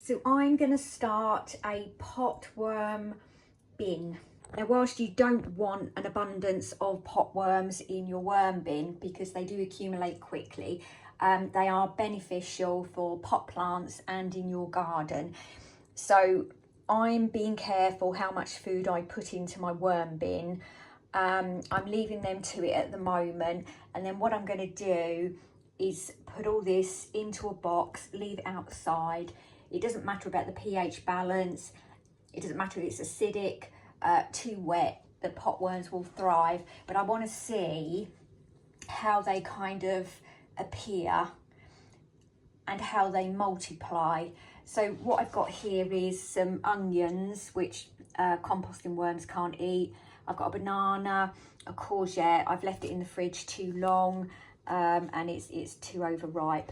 So I'm going to start a potworm bin. Now, whilst you don't want an abundance of potworms in your worm bin because they do accumulate quickly, they are beneficial for pot plants and in your garden. So I'm being careful how much food I put into my worm bin. I'm leaving them to it at the moment, and then what I'm going to do is put all this into a box, leave it outside. It doesn't matter about the pH balance, it doesn't matter if it's acidic, too wet, the potworms will thrive, but I want to see how they kind of appear and how they multiply. So what I've got here is some onions, which composting worms can't eat. I've got a banana, a courgette. I've left it in the fridge too long and it's too overripe.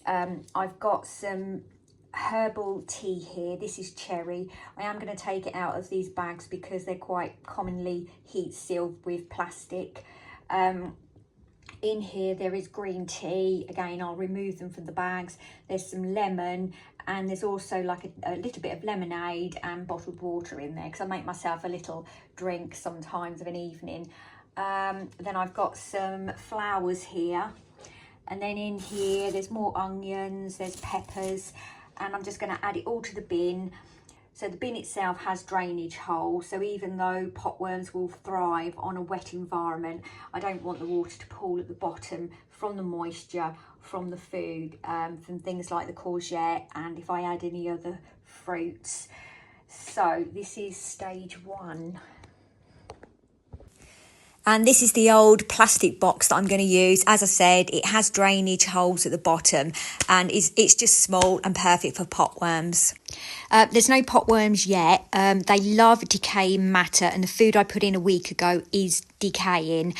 I've got some herbal tea here. This is cherry. I am going to take it out of these bags because they're quite commonly heat sealed with plastic. In here there is green tea. Again, I'll remove them from the bags. There's some lemon, and there's also like a little bit of lemonade and bottled water in there because I make myself a little drink sometimes of an evening. Then I've got some flowers here, and then in here there's more onions, there's peppers, and I'm just going to add it all to the bin. So the bin itself has drainage holes, so even though potworms will thrive on a wet environment, I don't want the water to pool at the bottom from the moisture, from the food, from things like the courgette, and if I add any other fruits. So this is stage 1. And this is the old plastic box that I'm going to use. As I said, it has drainage holes at the bottom, and it's just small and perfect for potworms. There's no potworms yet. They love decaying matter, and the food I put in a week ago is decaying.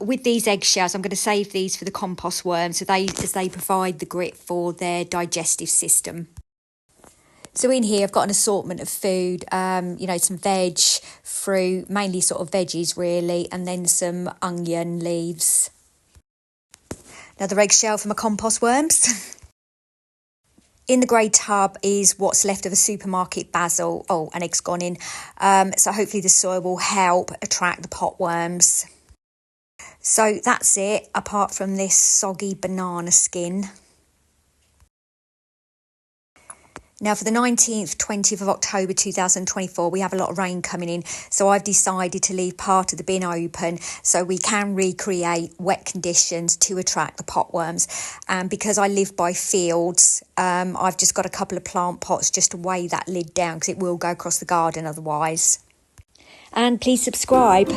With these eggshells, I'm going to save these for the compost worms, so as they provide the grit for their digestive system. So in here, I've got an assortment of food, you know, some veg, fruit, mainly sort of veggies really, and then some onion leaves. Another eggshell for my compost worms. In the grey tub is what's left of a supermarket basil. Oh, an egg's gone in. So hopefully the soil will help attract the potworms. So that's it, apart from this soggy banana skin. Now for the 19th, 20th of October 2024, we have a lot of rain coming in. So I've decided to leave part of the bin open so we can recreate wet conditions to attract the potworms. And because I live by fields, I've just got a couple of plant pots just to weigh that lid down because it will go across the garden otherwise. And please subscribe.